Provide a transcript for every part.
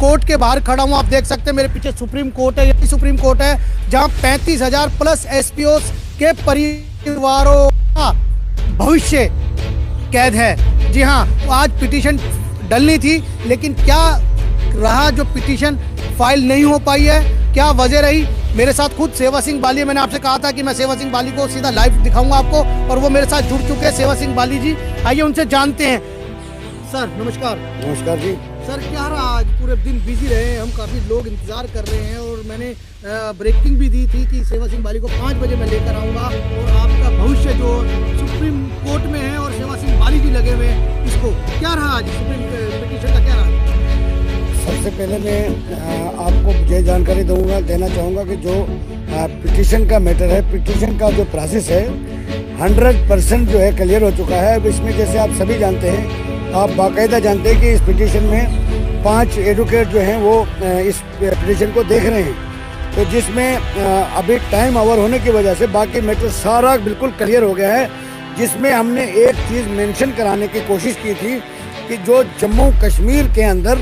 Court के बाहर खड़ा हूँ। आप देख सकते हैं मेरे पीछे सुप्रीम कोर्ट है। यही सुप्रीम कोर्ट है जहाँ 35,000 प्लस एसपीओ के परिवारों का भविष्य कैद है। जी हाँ, आज पिटीशन डलनी थी, लेकिन क्या रहा जो पिटीशन फाइल नहीं हो पाई है, क्या वजह रही? मेरे साथ खुद सेवा सिंह बाली है। मैंने आपसे कहा था कि मैं सेवा सिंह बाली को सीधा लाइव दिखाऊंगा आपको, और वो मेरे साथ जुड़ चुके हैं। सेवा सिंह बाली जी, आइए उनसे जानते हैं। सर नमस्कार। नमस्कार जी। सर क्या रहा, आज पूरे दिन बिजी रहे हम, काफ़ी लोग इंतजार कर रहे हैं, और मैंने ब्रेकिंग भी दी थी कि सेवा सिंह बाली को 5 बजे मैं लेकर आऊँगा, और आपका भविष्य जो सुप्रीम कोर्ट में है और सेवा सिंह बाली जी लगे हुए हैं, इसको क्या रहा आज सुप्रीम पिटीशन का क्या रहा? सबसे पहले मैं आपको ये जानकारी देना चाहूँगा कि जो पिटीशन का मैटर है, पिटीशन का जो प्रोसेस है 100% जो है क्लियर हो चुका है। अब इसमें जैसे आप सभी जानते हैं, आप बाकायदा जानते हैं कि इस पिटीशन में 5 एडवोकेट जो हैं वो इस पिटीशन को देख रहे हैं, तो जिसमें अभी टाइम ओवर होने की वजह से बाकी मैटर सारा बिल्कुल क्लियर हो गया है। जिसमें हमने एक चीज़ मेंशन कराने की कोशिश की थी कि जो जम्मू कश्मीर के अंदर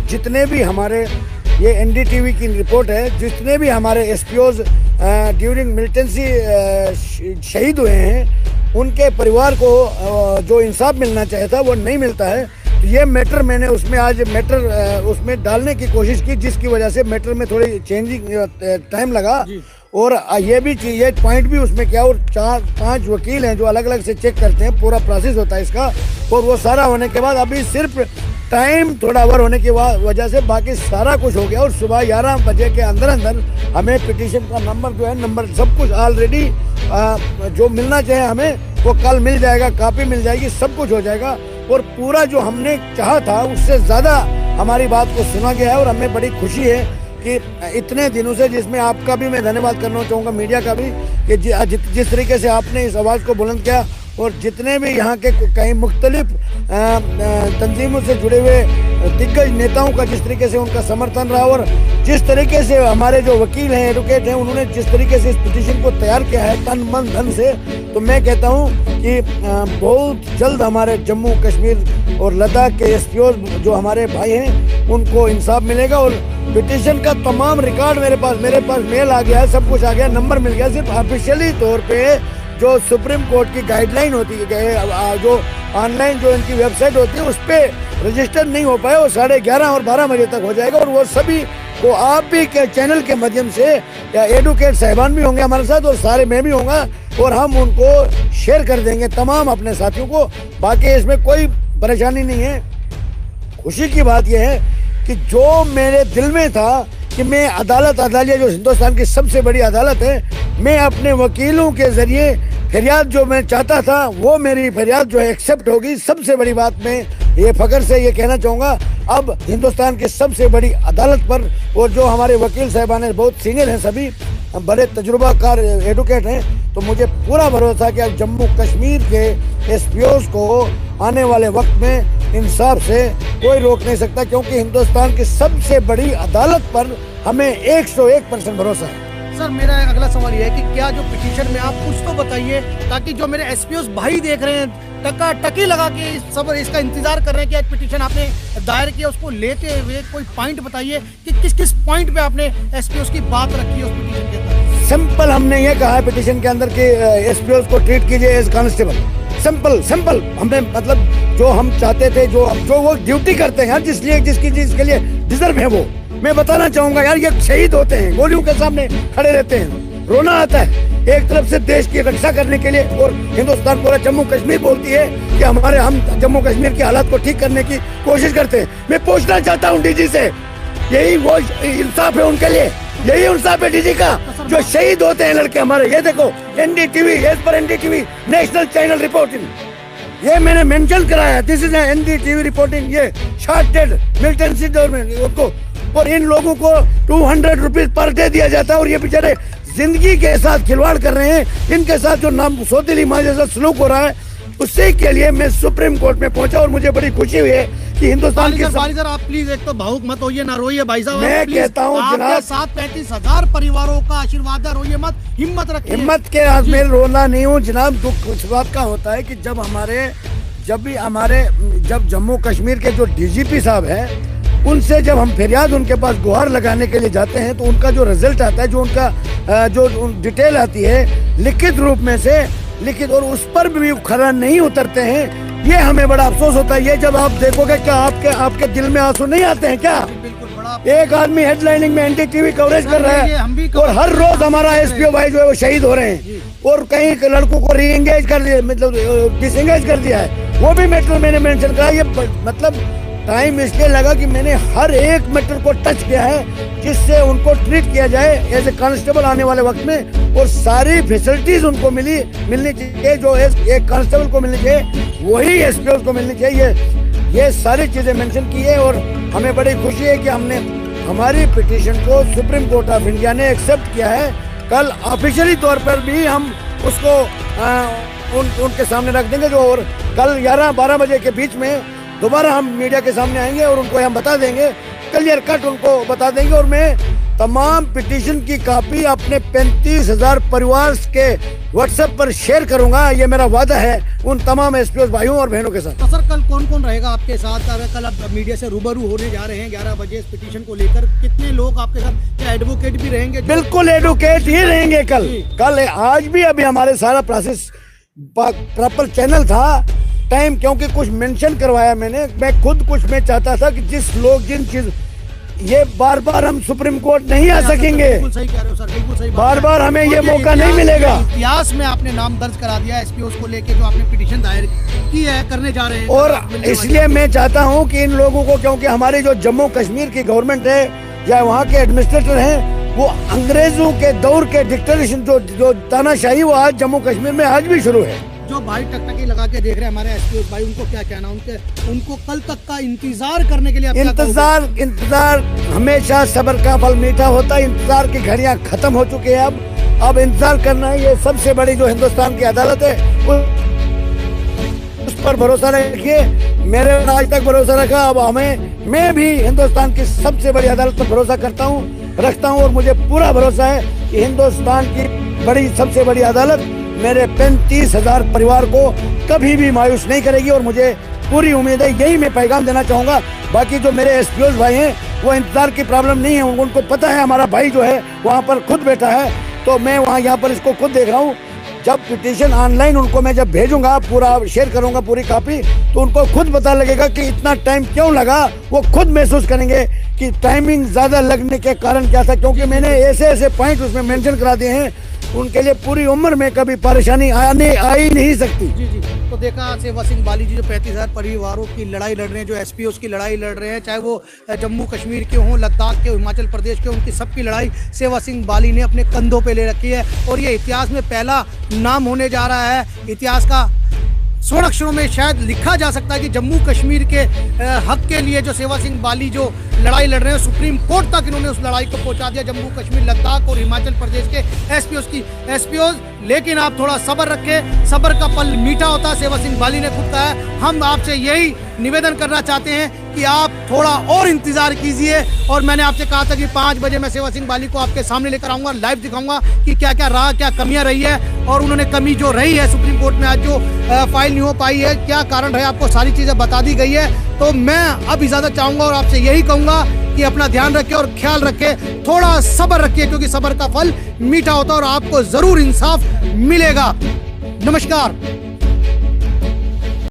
जितने भी हमारे, ये एनडीटीवी की रिपोर्ट है, जितने भी हमारे एसपीओज ड्यूरिंग मिलिटेंसी शहीद हुए हैं, उनके परिवार को जो इंसाफ मिलना चाहिए था वो नहीं मिलता है। तो ये मैटर मैंने उसमें आज उसमें डालने की कोशिश की, जिसकी वजह से मैटर में थोड़ी चेंजिंग टाइम लगा। और ये भी चीज़, ये पॉइंट भी उसमें क्या, और 4-5 वकील हैं जो अलग अलग से चेक करते हैं, पूरा प्रोसेस होता है इसका, और वो सारा होने के बाद अभी सिर्फ टाइम थोड़ा ओवर होने की वजह से बाकी सारा कुछ हो गया। और सुबह 11 बजे के अंदर अंदर हमें पिटीशन का नंबर जो है, नंबर सब कुछ ऑलरेडी जो मिलना चाहिए हमें वो कल मिल जाएगा, कॉपी मिल जाएगी, सब कुछ हो जाएगा। और पूरा जो हमने चाहा था उससे ज़्यादा हमारी बात को सुना गया है, और हमें बड़ी खुशी है कि इतने दिनों से, जिसमें आपका भी मैं धन्यवाद करना चाहूँगा, मीडिया का भी, कि जिस तरीके से आपने इस आवाज़ को बुलंद किया, और जितने भी यहाँ के कई मुख्तलिफ तंजीमों से जुड़े हुए दिग्गज नेताओं का जिस तरीके से उनका समर्थन रहा, और जिस तरीके से हमारे जो वकील हैं, एडवोकेट हैं, उन्होंने जिस तरीके से इस पिटीशन को तैयार किया है तन मन धन से, तो मैं कहता हूँ कि बहुत जल्द हमारे जम्मू कश्मीर और लद्दाख के एसपीओ जो हमारे भाई हैं उनको इंसाफ मिलेगा। और पिटीशन का तमाम रिकॉर्ड मेरे पास मेल आ गया है, सब कुछ आ गया, नंबर मिल गया। सिर्फ ऑफिशियली तौर पे जो सुप्रीम कोर्ट की गाइडलाइन होती है, जो ऑनलाइन जो इनकी वेबसाइट होती है, उस पर रजिस्टर नहीं हो पाया, वो 11:30 और 12 बजे तक हो जाएगा। और वो सभी को आप भी के चैनल के माध्यम से, या एडवोकेट साहिबान भी होंगे हमारे साथ, और सारे मैं भी होंगे, और हम उनको शेयर कर देंगे तमाम अपने साथियों को। बाकी इसमें कोई परेशानी नहीं है। खुशी की बात यह है कि जो मेरे दिल में था कि मैं अदालिया जो हिंदुस्तान की सबसे बड़ी अदालत है, मैं अपने वकीलों के जरिए फरियाद जो मैं चाहता था वो मेरी फरियाद जो है एक्सेप्ट होगी। सबसे बड़ी बात मैं ये फख्र से ये कहना चाहूँगा, अब हिंदुस्तान की सबसे बड़ी अदालत पर, और जो हमारे वकील साहिबान हैं बहुत सीनियर हैं, सभी बड़े तजुर्बाकार एडवोकेट हैं, तो मुझे पूरा भरोसा कि अब जम्मू कश्मीर के एसपीओज को आने वाले वक्त में इंसाफ से कोई रोक नहीं सकता, क्योंकि हिंदुस्तान की सबसे बड़ी अदालत पर हमें 101% भरोसा है। सर मेरा अगला सवाल ये है कि क्या जो पिटीशन में, आप कुछ तो बताइए ताकि जो मेरे एसपीओस भाई देख रहे हैं टकी लगा के सब इसका इंतजार कर रहे हैं कि आज पिटीशन आपने दायर किया, उसको लेते हुए कोई पॉइंट बताइए कि किस किस पॉइंट पे आपने एसपीओस की बात रखी है उस पिटीशन के अंदर। सिंपल हमने ये कहा है पिटीशन के अंदर कि एसपीओस को ट्रीट कीजिए एज कांस्टेबल। सिंपल हमने, मतलब जो हम चाहते थे, जो वो ड्यूटी करते हैं जिसकी चीज के लिए डिजर्व है, वो मैं बताना चाहूंगा यार, ये शहीद होते हैं, गोलियों के सामने खड़े रहते हैं, रोना आता है एक तरफ से देश की रक्षा करने के लिए, और हिंदुस्तान पूरा जम्मू कश्मीर बोलती है कि हम जम्मू कश्मीर के हालात को ठीक करने की कोशिश करते हैं। मैं पूछना चाहता हूँ डीजी से, यही वो इंसाफ है उनके लिए, यही इंसाफ है डीजी का, जो शहीद होते हैं लड़के हमारे। ये देखो एनडीटीवी, एज पर एनडीटीवी नेशनल चैनल रिपोर्टिंग, ये मैंने मेंशन कराया, दिस इज एनडीटीवी रिपोर्टिंग, ये शॉर्टेड मिलिटेंसी गवर्नमेंट उनको, और इन लोगों को 200 रुपीज पर डे दिया जाता है, और ये बेचारे जिंदगी के साथ खिलवाड़ कर रहे हैं। इनके साथ जो नाम सौतेली माँ जैसा सलूक हो रहा है, उसी के लिए मैं सुप्रीम कोर्ट में पहुंचा, और मुझे बड़ी खुशी हुई है कि हिंदुस्तान की सर आप प्लीज एक तो भावुक मत होइए, ना रोइए भाई साहब। मैं कहता हूँ जनाब, 35,000 परिवारों का आशीर्वाद है, रोइए मत, हिम्मत रखिए। हिम्मत के आज में रोना नहीं हूँ जनाब। दुख उस बात का होता है कि जब जब जम्मू कश्मीर के जो डीजीपी साहब है, उनसे जब हम फरियाद उनके पास गुहार लगाने के लिए जाते हैं तो उनका जो रिजल्ट आता है, जो उनका जो डिटेल आती है लिखित रूप में से लिखित, और उस पर भी खरा नहीं उतरते हैं, ये हमें बड़ा अफसोस होता है। ये जब आप देखोगे क्या आपके दिल में आंसू नहीं आते हैं क्या? एक आदमी हेडलाइनिंग में एनडीटीवी कवरेज कर रहा है और हर रोज हमारा एसपीओ भाई जो है वो शहीद हो रहे हैं, और कई लड़कों को री एंगेज कर दिया, मतलब डिसएंगेज कर दिया है, वो भी मैटर मैंने मेंशन करा। ये मतलब टाइम इसलिए लगा कि मैंने हर एक मैटर को टच किया है जिससे उनको ट्रीट किया जाए एज ए कांस्टेबल आने वाले वक्त में, और सारी फैसिलिटीज उनको मिलनी चाहिए जो एक कांस्टेबल को मिलनी चाहिए वही एसपीओ को मिलनी चाहिए। ये सारी चीजें मेंशन की है और हमें बड़ी खुशी है कि हमने हमारी पिटीशन को सुप्रीम कोर्ट ऑफ इंडिया ने एक्सेप्ट किया है। कल ऑफिशियली तौर पर भी हम उसको उनके सामने रख देंगे जो, और कल 11-12 बजे के बीच में दोबारा हम मीडिया के सामने आएंगे और उनको हम बता देंगे, क्लियर कट उनको बता देंगे। और मैं तमाम पिटीशन की कॉपी अपने 35,000 परिवार के व्हाट्सएप पर शेयर करूंगा, ये मेरा वादा है उन तमाम एसपीओ भाइयों और बहनों के साथ। तो सर कल कौन कौन रहेगा आपके साथ? अगर कल आप मीडिया से रूबरू होने जा रहे हैं 11 बजे इस पिटीशन को लेकर, कितने लोग आपके साथ? क्या एडवोकेट भी रहेंगे? बिल्कुल एडवोकेट ही रहेंगे कल आज भी अभी हमारे सारा प्रोसेस प्रॉपर चैनल था टाइम, क्योंकि कुछ मेंशन करवाया मैं खुद कुछ मैं चाहता था कि जिन चीज ये बार बार हम सुप्रीम कोर्ट नहीं आ सकेंगे, बिल्कुल सही कह रहे हो सर, बिल्कुल सही बार बार हमें ये मौका नहीं मिलेगा। इतिहास में आपने नाम दर्ज करा दिया एसपीओ को लेके, जो आपने पिटीशन दायर की है, करने जा रहे हैं, और इसलिए मैं चाहता हूँ कि इन लोगों को, क्योंकि हमारी जो जम्मू कश्मीर की गवर्नमेंट है या वहाँ के एडमिनिस्ट्रेटर हैं, वो अंग्रेजों के दौर के डिक्टेटरशिप जो तानाशाही वो आज जम्मू कश्मीर में आज भी शुरू है। जो भाई टकटकी लगा के देख रहे हैं हमारे एसपीओ भाई, उनको क्या कहना? उनको कल तक का इंतजार करने के लिए इंतजार हमेशा सब्र का फल मीठा होता है। इंतजार की घड़ियां खत्म हो चुकी है, अब इंतजार करना है। ये सबसे बड़ी जो हिंदुस्तान की अदालत है उस पर भरोसा रखिए, मेरे आज तक भरोसा रखा, अब मैं भी हिंदुस्तान की सबसे बड़ी अदालत पर भरोसा रखता हूँ और मुझे पूरा भरोसा है कि हिंदुस्तान की सबसे बड़ी अदालत मेरे 35,000 परिवार को कभी भी मायूस नहीं करेगी, और मुझे पूरी उम्मीद है। यही मैं पैगाम देना चाहूँगा। बाकी जो मेरे एसपीओ भाई हैं वो इंतजार की प्रॉब्लम नहीं है, उनको पता है हमारा भाई जो है वहाँ पर खुद बैठा है, तो मैं यहाँ पर इसको खुद देख रहा हूँ। जब पिटीशन ऑनलाइन उनको मैं जब भेजूंगा, पूरा शेयर करूंगा पूरी कॉपी, तो उनको खुद पता लगेगा कि इतना टाइम क्यों लगा। वो खुद महसूस करेंगे कि टाइमिंग ज्यादा लगने के कारण क्या था, क्योंकि मैंने ऐसे पॉइंट उसमें मेंशन करा दिए हैं उनके लिए पूरी उम्र में कभी परेशानी आ ही नहीं सकती। जी तो देखा सेवा सिंह बाली जी जो 35,000 परिवारों की लड़ाई लड़ रहे हैं, जो एसपीओ की लड़ाई लड़ रहे हैं, चाहे वो जम्मू कश्मीर के हों, लद्दाख के, हिमाचल प्रदेश के, उनकी सबकी लड़ाई सेवा सिंह बाली ने अपने कंधों पे ले रखी है, और ये इतिहास में पहला नाम होने जा रहा है। इतिहास का स्वर्ण अक्षरों में शायद लिखा जा सकता है कि जम्मू कश्मीर के हक के लिए जो सेवा सिंह बाली जो लड़ाई लड़ रहे हैं, सुप्रीम कोर्ट तक इन्होंने उस लड़ाई को पहुंचा दिया, जम्मू कश्मीर, लद्दाख और हिमाचल प्रदेश के एसपीओ। लेकिन आप थोड़ा सब्र रखें, सब्र का फल मीठा होता है, सेवा सिंह बाली ने खुद कहा है। हम आपसे यही निवेदन करना चाहते हैं कि आप थोड़ा और इंतजार कीजिए, और मैंने आपसे कहा था कि 5 बजे मैं सेवा सिंह बाली को आपके सामने लेकर आऊंगा, लाइव दिखाऊंगा कि क्या क्या रहा, क्या कमियां रही है, और उन्होंने कमी जो रही है सुप्रीम कोर्ट में आज जो फाइल नहीं हो पाई है, क्या कारण रहे, आपको सारी चीजें बता दी गई है। तो मैं अब इजाजत चाहूंगा और आपसे यही कहूंगा कि अपना ध्यान रखें और ख्याल रखें, थोड़ा सब्र रखिए, क्योंकि सब्र का फल मीठा होता है और आपको जरूर इंसाफ मिलेगा। नमस्कार।